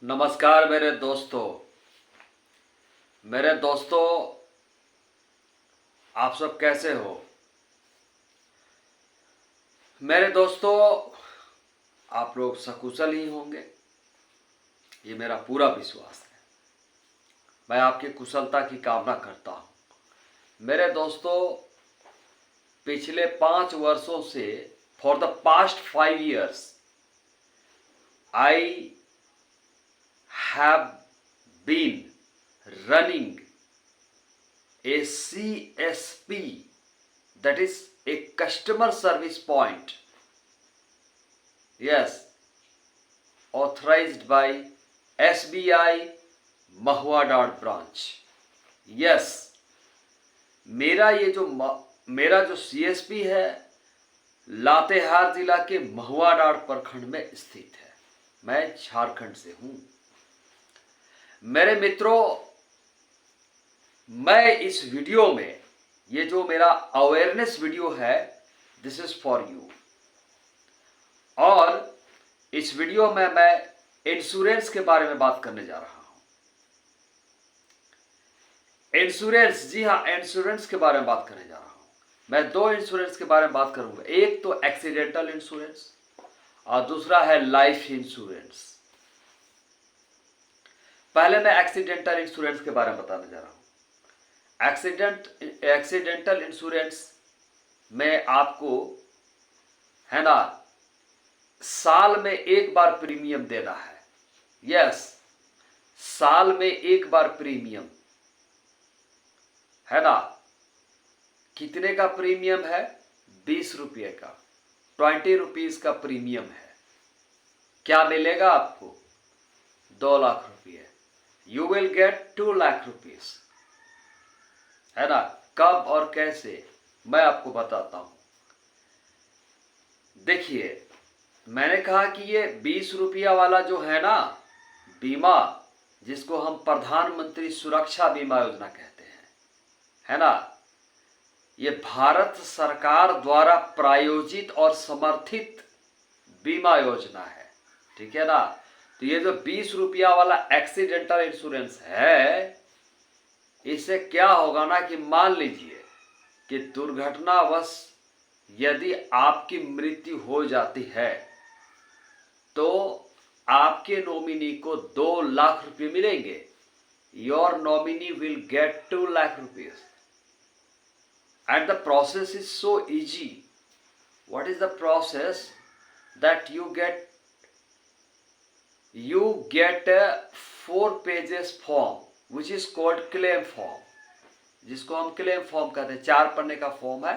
नमस्कार मेरे दोस्तों आप सब कैसे हो। मेरे दोस्तों आप लोग सकुशल ही होंगे, ये मेरा पूरा विश्वास है। मैं आपकी कुशलता की कामना करता हूँ। मेरे दोस्तों पिछले 5 वर्षों से for the past 5 years I have been running a CSP, that is a customer service point, yes, authorized by SBI Mahua dot branch. yes, मेरा जो CSP है लातेहार जिला के महुआ डाट प्रखंड में स्थित है। मैं झारखंड से हूं। मेरे मित्रों, मैं इस वीडियो में, ये जो मेरा अवेयरनेस वीडियो है, दिस इज फॉर यू। और इस वीडियो में मैं इंश्योरेंस के बारे में बात करने जा रहा हूं। इंश्योरेंस, जी हाँ, इंश्योरेंस के बारे में बात करने जा रहा हूं। मैं 2 इंश्योरेंस के बारे में बात करूंगा। एक तो एक्सीडेंटल इंश्योरेंस और दूसरा है लाइफ इंश्योरेंस। पहले मैं एक्सीडेंटल इंश्योरेंस के बारे में बताने जा रहा हूं। एक्सीडेंटल इंश्योरेंस में आपको, है ना, साल में एक बार प्रीमियम देना है। यस, साल में एक बार प्रीमियम, है ना। कितने का प्रीमियम है? 20 रुपये का, 20 रुपीज का प्रीमियम है। क्या मिलेगा आपको? 2 लाख रुपये। You will get 2 lakh rupees, है ना। कब और कैसे मैं आपको बताता हूं। देखिए, मैंने कहा कि ये 20 रुपया वाला जो है ना बीमा, जिसको हम प्रधानमंत्री सुरक्षा बीमा योजना कहते हैं, है ना, ये भारत सरकार द्वारा प्रायोजित और समर्थित बीमा योजना है, ठीक है ना। तो ये जो 20 रुपया वाला एक्सीडेंटल इंश्योरेंस है, इससे क्या होगा ना कि मान लीजिए कि दुर्घटनावश यदि आपकी मृत्यु हो जाती है तो आपके नॉमिनी को 2 लाख रुपए मिलेंगे। Your nominee will get 2 lakh rupees and the process is so easy. What is the process? That you get a 4 pages form which is called claim form, जिसको हम क्लेम फॉर्म कहते हैं। 4 पन्ने का फॉर्म है।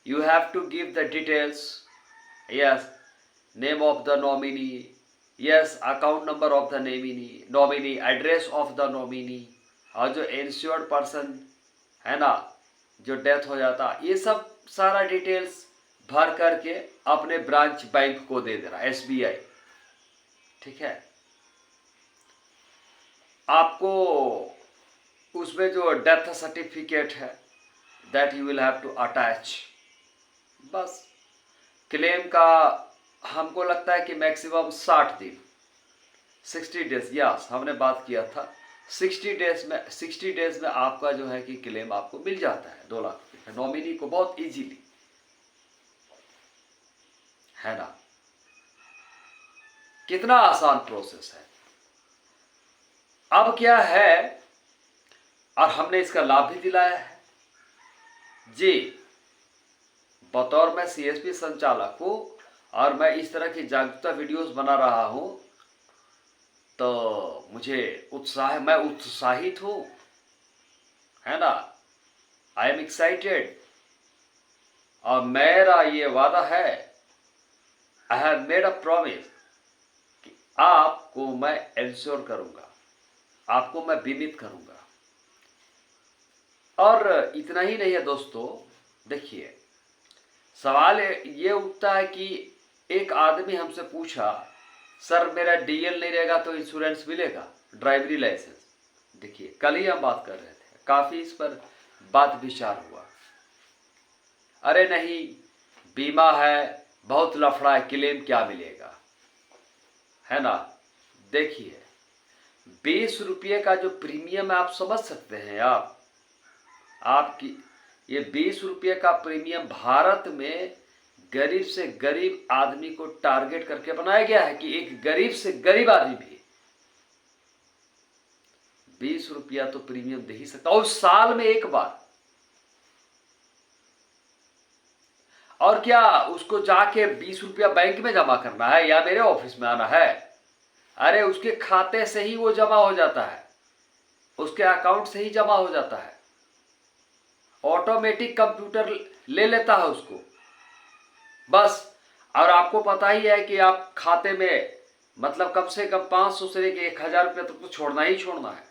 You have to give the details, yes, name of the nominee, yes, account number of the nominee, address of the nominee, और जो insured person है ना, जो डेथ हो जाता, ये सब सारा डिटेल्स भर करके अपने ब्रांच बैंक को दे देना, SBI, ठीक है। आपको उसमें जो डेथ सर्टिफिकेट है that you will have to attach. बस क्लेम का हमको लगता है कि मैक्सिमम 60 दिन, 60 डेज, यस, हमने बात किया था 60 डेज में आपका जो है कि क्लेम आपको मिल जाता है 2 लाख रुपये नॉमिनी को, बहुत इजीली, है ना। कितना आसान प्रोसेस है। अब क्या है, और हमने इसका लाभ भी दिलाया है जी। बतौर मैं CSP संचालक हूं और मैं इस तरह की जागरूकता वीडियोस बना रहा हूं, तो मुझे मैं उत्साहित हूं, है ना। I am excited. और मेरा ये वादा है, I have made a promise, कि आपको मैं इंश्योर करूंगा, आपको मैं बीमित करूंगा। और इतना ही नहीं है दोस्तों, देखिए, सवाल ये उठता है कि एक आदमी हमसे पूछा, सर मेरा DL नहीं रहेगा तो इंश्योरेंस मिलेगा, ड्राइवरी लाइसेंस। देखिए, कल ही हम बात कर रहे थे, काफी इस पर बात विचार हुआ। अरे नहीं, बीमा है, बहुत लफड़ा है, क्लेम क्या मिलेगा, है ना। देखिए, 20 रुपये का जो प्रीमियम है, आप समझ सकते हैं आपकी ये 20 रुपये का प्रीमियम भारत में गरीब से गरीब आदमी को टारगेट करके बनाया गया है कि एक गरीब से गरीब आदमी भी 20 रुपया तो प्रीमियम दे ही सकता, और साल में एक बार। और क्या उसको जाके 20 रुपया बैंक में जमा करना है या मेरे ऑफिस में आना है? अरे उसके खाते से ही वो जमा हो जाता है, उसके अकाउंट से ही जमा हो जाता है, ऑटोमेटिक कंप्यूटर ले लेता है उसको बस। और आपको पता ही है कि आप खाते में मतलब कम से कम 500 से लेकर 1000 रुपये तक तो छोड़ना ही छोड़ना है।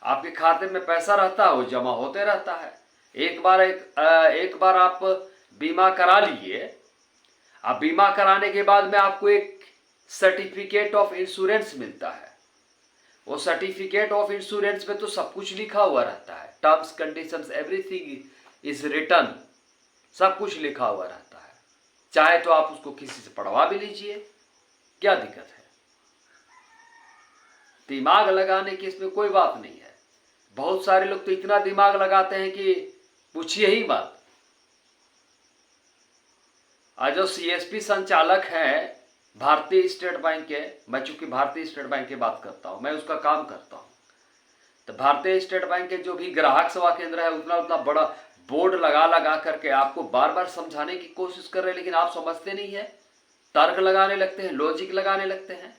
आपके खाते में पैसा रहता है, वो जमा होते रहता है। एक बार आप बीमा करा लीजिए। अब बीमा कराने के बाद में आपको एक सर्टिफिकेट ऑफ इंश्योरेंस मिलता है। वो सर्टिफिकेट ऑफ इंश्योरेंस में तो सब कुछ लिखा हुआ रहता है, terms conditions everything is written, सब कुछ लिखा हुआ रहता है। चाहे तो आप उसको किसी से पढ़वा भी लीजिए, क्या दिक्कत है? दिमाग लगाने की इसमें कोई बात नहीं है। बहुत सारे लोग तो इतना दिमाग लगाते हैं कि पूछिए ही मत। आज जो सीएसपी संचालक हैं भारतीय स्टेट बैंक के, मैं चूंकि भारतीय स्टेट बैंक की बात करता हूं, मैं उसका काम करता हूं, तो भारतीय स्टेट बैंक के जो भी ग्राहक सेवा केंद्र है उतना उतना बड़ा बोर्ड लगा करके आपको बार बार समझाने की कोशिश कर रहे हैं, लेकिन आप समझते नहीं है, तर्क लगाने लगते हैं, लॉजिक लगाने लगते हैं।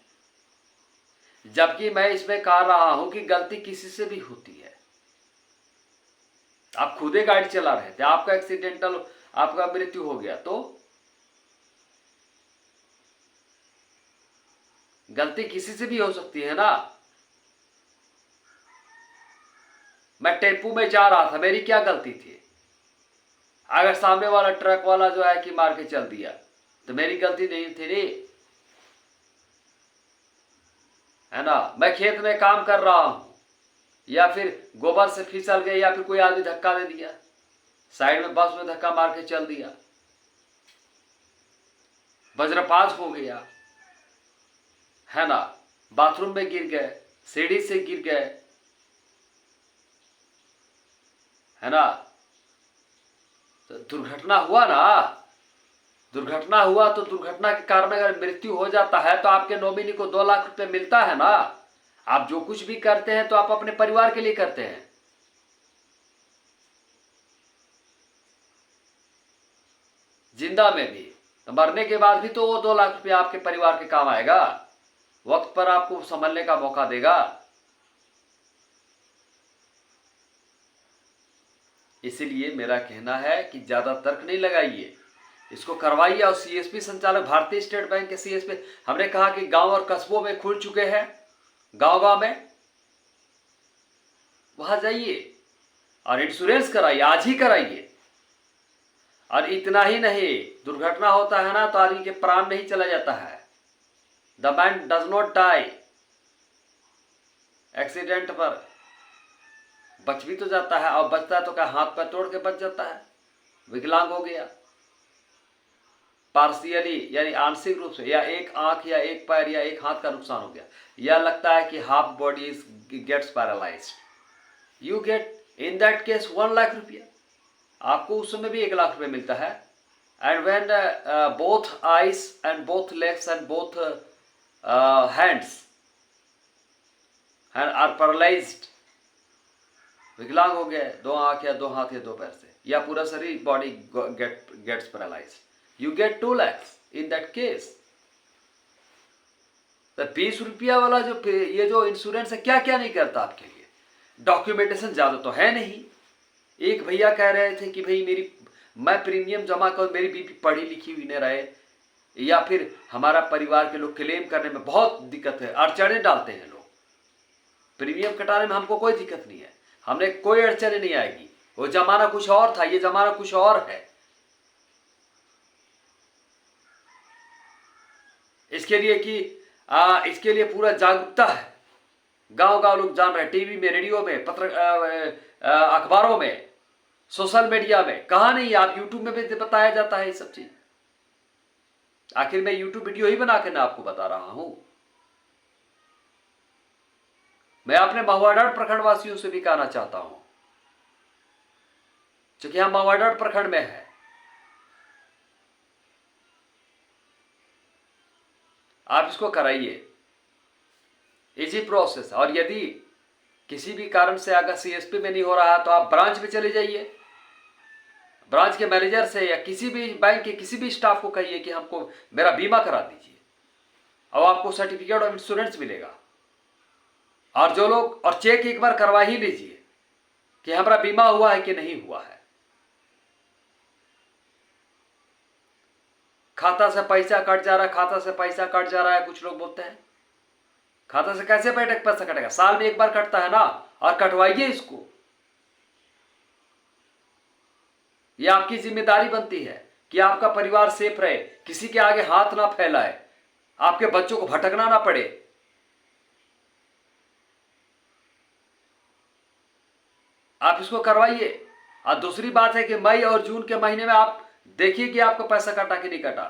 जबकि मैं इसमें कह रहा हूं कि गलती किसी से भी होती है। आप खुद ही गाड़ी चला रहे थे, आपका एक्सीडेंटल, आपका मृत्यु हो गया, तो गलती किसी से भी हो सकती है ना। मैं टेम्पू में जा रहा था, मेरी क्या गलती थी? अगर सामने वाला ट्रक वाला जो है कि मार के चल दिया तो मेरी गलती नहीं थी रे, है ना। मैं खेत में काम कर रहा हूं, या फिर गोबर से फिसल गए, या फिर कोई आदमी धक्का दे दिया, साइड में बस में धक्का मार के चल दिया, वज्रपात हो गया, है ना, बाथरूम में गिर गए, सीढ़ी से गिर गए, है ना, तो दुर्घटना हुआ ना। दुर्घटना हुआ तो दुर्घटना के कारण अगर मृत्यु हो जाता है तो आपके नॉमिनी को 2 लाख रुपए मिलता है ना। आप जो कुछ भी करते हैं तो आप अपने परिवार के लिए करते हैं। जिंदा में भी, तो मरने के बाद भी तो वो 2 लाख रुपया आपके परिवार के काम आएगा, वक्त पर आपको संभलने का मौका देगा। इसीलिए मेरा कहना है कि ज्यादा तर्क नहीं लगाइए, इसको करवाइए। और सीएसपी संचालक भारतीय स्टेट बैंक के सीएसपी, हमने कहा कि गांव और कस्बों में खुल चुके हैं, गांव में वहां जाइए और इंश्योरेंस कराइए, आज ही कराइए। और इतना ही नहीं, दुर्घटना होता है ना तो आदमी के प्राण नहीं चला जाता है, the man does not die, accident पर बच भी तो जाता है, और बचता है तो क्या हाथ पैर तोड़ के बच जाता है, विकलांग हो गया पार्शियली, यानी आंशिक रूप से, या एक आंख या एक पैर या एक हाथ का नुकसान हो गया, या लगता है कि half body is gets paralysed, you get in that case 1 lakh रुपया, आपको उस समय भी 1 लाख रुपया मिलता है। And when both eyes and both legs and both hands are paralysed, विकलांग हो गए, 2 आंख या 2 हाथ या 2 पैर से, या पूरा शरीर body gets paralysed, you get 2 lakhs in that case। तो 20 रुपया वाला ये जो इंश्योरेंस है क्या क्या नहीं करता आपके लिए। डॉक्यूमेंटेशन ज्यादा तो है नहीं। एक भैया कह रहे थे कि भाई मैं प्रीमियम जमा करूं, मेरी बीबी पढ़ी लिखी हुई नहीं रहे, या फिर हमारा परिवार के लोग क्लेम करने में बहुत दिक्कत है, अड़चने डालते हैं लोग। प्रीमियम कटाने में हमको कोई दिक्कत नहीं है, हमने कोई अड़चने नहीं आएगी। वो जमाना कुछ और था, ये जमाना कुछ और है। इसके लिए पूरा जागरूकता है, गांव लोग जान रहे हैं, टीवी में, रेडियो में, अखबारों में, सोशल मीडिया में, कहां नहीं, आप यूट्यूब में भी बताया जाता है ये सब चीज। आखिर मैं यूट्यूब वीडियो ही बना के ना आपको बता रहा हूं। मैं अपने महुआडांड प्रखंड वासियों से भी कहना चाहता हूं, क्योंकि हम महुआडांड प्रखंड में है, आप इसको कराइए, इजी प्रोसेस। और यदि किसी भी कारण से अगर सीएसपी में नहीं हो रहा है तो आप ब्रांच में चले जाइए, ब्रांच के मैनेजर से या किसी भी बैंक के किसी भी स्टाफ को कहिए कि हमको मेरा बीमा करा दीजिए, और आपको सर्टिफिकेट ऑफ इंश्योरेंस मिलेगा। और जो लोग, और चेक एक बार करवा ही लीजिए कि हमारा बीमा हुआ है कि नहीं हुआ है। खाता से पैसा कट जा रहा है, खाता से पैसा कट जा रहा है, कुछ लोग बोलते हैं खाता से कैसे पैसा कटेगा, साल में एक बार कटता है ना, और कटवाइए इसको। यह आपकी जिम्मेदारी बनती है कि आपका परिवार सेफ रहे, किसी के आगे हाथ ना फैलाए, आपके बच्चों को भटकना ना पड़े। आप इसको करवाइए। और दूसरी बात है कि मई और जून के महीने में आप देखिए कि आपका पैसा कटा कि नहीं कटा,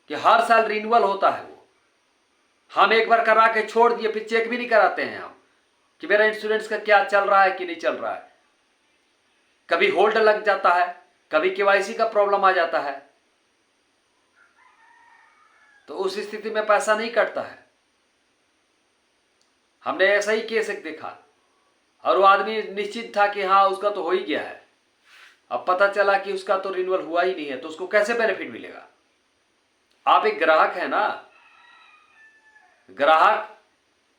कि हर साल रिन्यूअल होता है वो। हम एक बार करा के छोड़ दिए, फिर चेक भी नहीं कराते हैं हम कि मेरा इंश्योरेंस का क्या चल रहा है कि नहीं चल रहा है। कभी होल्ड लग जाता है, कभी केवाईसी का प्रॉब्लम आ जाता है, तो उस स्थिति में पैसा नहीं कटता है। हमने ऐसा ही केस एक देखा, और वो आदमी निश्चित था कि हाँ उसका तो हो ही गया है, अब पता चला कि उसका तो रिन्यूअल हुआ ही नहीं है, तो उसको कैसे बेनिफिट मिलेगा। आप एक ग्राहक है ना, ग्राहक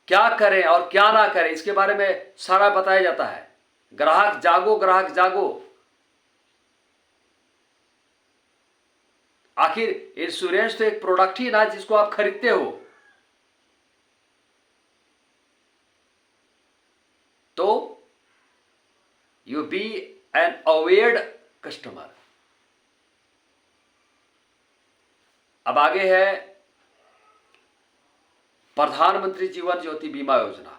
क्या करें और क्या ना करें इसके बारे में सारा बताया जाता है। ग्राहक जागो, ग्राहक जागो। आखिर इंश्योरेंस तो एक प्रोडक्ट ही ना जिसको आप खरीदते हो, तो you be an awared customer. अब आगे है प्रधानमंत्री जीवन ज्योति बीमा योजना।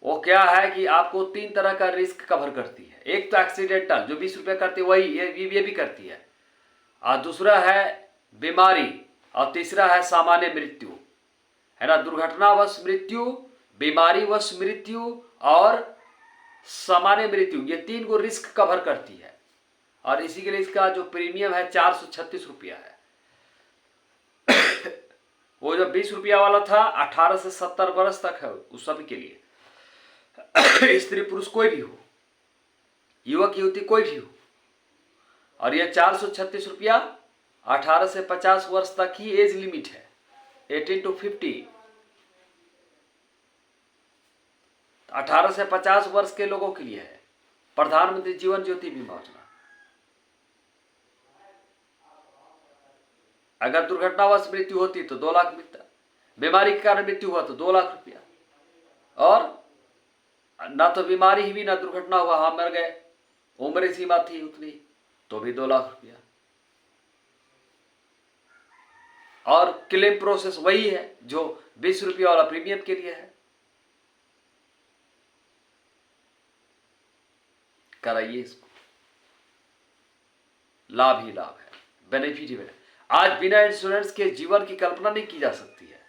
वो क्या है कि आपको 3 तरह का रिस्क कवर करती है। एक तो एक्सीडेंटल जो 20 रुपये करती है, वही ये भी करती है, और दूसरा है बीमारी, और तीसरा है सामान्य मृत्यु, है ना। दुर्घटनावश मृत्यु, बीमारीवश मृत्यु और सामान्य मृत्यु, ये 3 को रिस्क कवर करती है। और इसी के लिए इसका जो प्रीमियम है 436 रुपया है। वो जो 20 रुपया वाला था 18 से 70 वर्ष तक है उस सभी के लिए, स्त्री पुरुष कोई भी हो, युवक युवती कोई भी हो। और यह 436 रुपया 18 से 50 वर्ष तक ही एज लिमिट है, 18 to 50। 18 से 50 वर्ष के लोगों के लिए है प्रधानमंत्री जीवन ज्योति बीमा योजना। अगर दुर्घटनावश मृत्यु होती तो 2 लाख मिलता, बीमारी के कारण मृत्यु हुआ तो 2 लाख रुपया, और ना तो बीमारी ही भी ना दुर्घटना हुआ, हाँ मर गए, उम्र सीमा थी उतनी, तो भी 2 लाख रुपया। और क्लेम प्रोसेस वही है जो 20 रुपया वाला प्रीमियम के लिए है। कराइए इसको, लाभ ही लाभ है, बेनिफिट ही बेनिफिट। आज बिना इंश्योरेंस के जीवन की कल्पना नहीं की जा सकती है।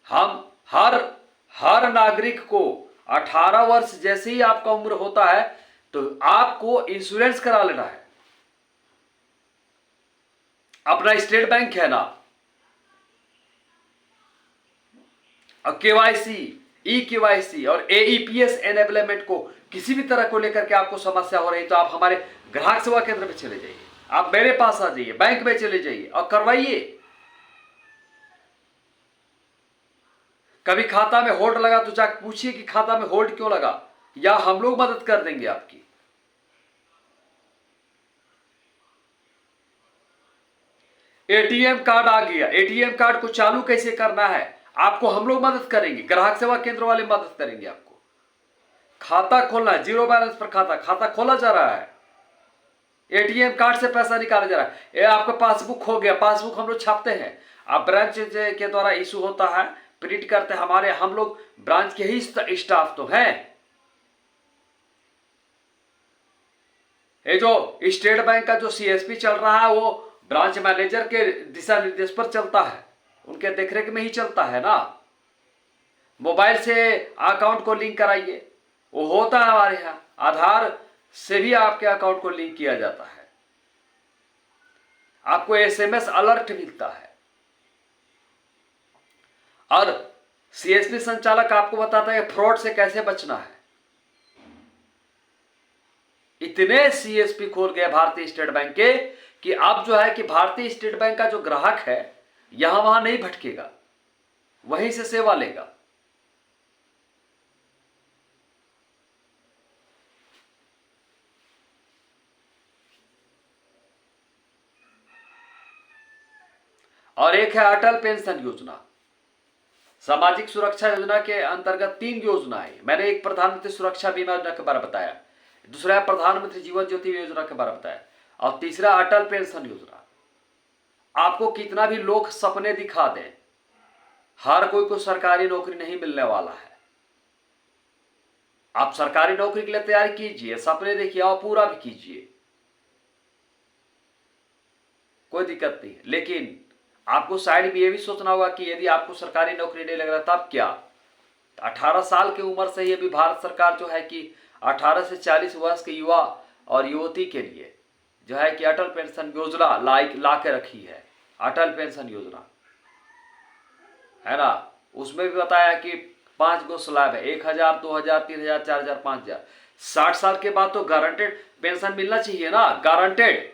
हम हर नागरिक को 18 वर्ष जैसे ही आपका उम्र होता है तो आपको इंश्योरेंस करा लेना है। अपना स्टेट बैंक है ना, और केवाईसी, ई केवाईसी और एईपीएस एनेबलमेंट को किसी भी तरह को लेकर के आपको समस्या हो रही तो आप हमारे ग्राहक सेवा केंद्र में चले जाइए, आप मेरे पास आ जाइए, बैंक में चले जाइए और करवाइए। कभी खाता में होल्ड लगा तो जाकर पूछिए कि खाता में होल्ड क्यों लगा, या हम लोग मदद कर देंगे आपकी। एटीएम कार्ड आ गया, एटीएम कार्ड को चालू कैसे करना है आपको हम लोग मदद करेंगे, ग्राहक सेवा केंद्र वाले मदद करेंगे आपको। खाता खोलना है, 0 बैलेंस पर खाता खोला जा रहा है, एटीएम कार्ड से पैसा निकाला जा रहा है। ये आपका पासबुक हो गया, पासबुक हम लोग छापते हैं, आप ब्रांच के द्वारा इशू होता है, प्रिंट करते हैं, हमारे हम लोग ब्रांच के ही स्टाफ तो हैं। ये जो स्टेट बैंक का जो सीएसपी चल रहा है वो ब्रांच मैनेजर के दिशा निर्देश पर चलता है, उनके देखरेख में ही चलता है ना। मोबाइल से अकाउंट को लिंक कराइए, वो होता है हमारे यहाँ। आधार से भी आपके अकाउंट को लिंक किया जाता है, आपको एसएमएस अलर्ट मिलता है, और सीएसपी संचालक आपको बताता है फ्रॉड से कैसे बचना है। इतने सीएसपी खोल गए भारतीय स्टेट बैंक के कि अब जो है कि भारतीय स्टेट बैंक का जो ग्राहक है यहां वहां नहीं भटकेगा, वहीं से सेवा लेगा। और एक है अटल पेंशन योजना। सामाजिक सुरक्षा योजना के अंतर्गत 3 योजनाएं। मैंने एक प्रधानमंत्री सुरक्षा बीमा योजना के बारे में बताया, दूसरा है प्रधानमंत्री जीवन ज्योति योजना के बारे में बताया, और तीसरा अटल पेंशन योजना। आपको कितना भी लोग सपने दिखा दें, हर कोई को सरकारी नौकरी नहीं मिलने वाला है। आप सरकारी नौकरी के लिए तैयारी कीजिए, सपने देखिए और पूरा भी कीजिए, कोई दिक्कत नहीं। लेकिन आपको साइड में यह भी सोचना होगा कि यदि आपको सरकारी नौकरी नहीं लग रहा तब क्या। 18 साल की उम्र से ही अभी भारत सरकार जो है कि 18 से 40 वर्ष के युवा और युवती के लिए जो है कि अटल पेंशन योजना ला के रखी है। अटल पेंशन योजना है ना, उसमें भी बताया कि 5 गो स्लैब है, 1000, 2000, 3000, 4000, 5000। 60 साल के बाद तो गारंटेड पेंशन मिलना चाहिए ना, गारंटेड।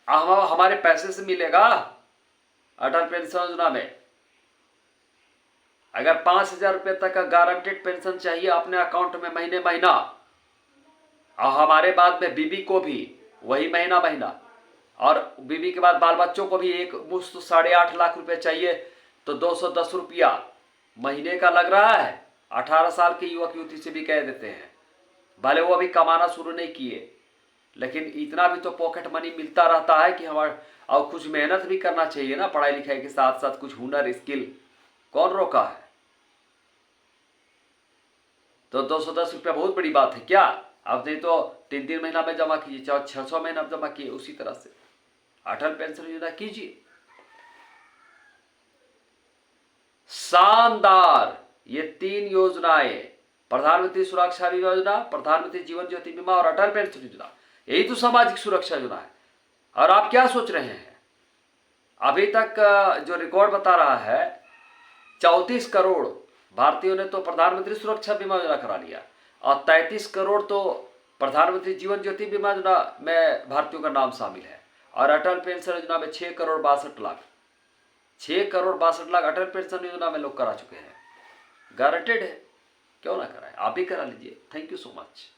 हमारे पैसे से मिलेगा अटल पेंशन योजना में। अगर 5000 रुपये तक का गारंटेड पेंशन चाहिए अपने अकाउंट में महीने महीना, और हमारे बाद में बीबी को भी वही महीना महीना, और बीबी के बाद बाल बच्चों को भी एक मुश्त 8.5 लाख रुपए चाहिए, तो 210 रुपया महीने का लग रहा है। 18 साल के युवक युवती से भी कह देते हैं, भले वो अभी कमाना शुरू नहीं किए, लेकिन इतना भी तो पॉकेट मनी मिलता रहता है कि हमारे, और कुछ मेहनत भी करना चाहिए ना, पढ़ाई लिखाई के साथ साथ कुछ हुनर स्किल, कौन रोका है। तो 210 रुपया बहुत बड़ी बात है क्या। अब नहीं तो 3-3 महीना में जमा कीजिए, चाहे 6-6 महीना में जमा कीजिए, उसी तरह से अटल पेंशन योजना कीजिए। शानदार ये 3 योजनाएं, प्रधानमंत्री सुरक्षा बीमा योजना, प्रधानमंत्री जीवन ज्योति बीमा और अटल पेंशन योजना, यही तो सामाजिक सुरक्षा योजना है। और आप क्या सोच रहे हैं, अभी तक जो रिकॉर्ड बता रहा है 34 करोड़ भारतीयों ने तो प्रधानमंत्री सुरक्षा बीमा योजना करा लिया, और 33 करोड़ तो प्रधानमंत्री जीवन ज्योति बीमा योजना में भारतीयों का नाम शामिल है, और अटल पेंशन योजना में 6 करोड़ 62 लाख 6 करोड़ 62 लाख अटल पेंशन योजना में लोग करा चुके हैं। गारंटेड है, क्यों ना कराएं, आप भी करा लीजिए। Thank you so much.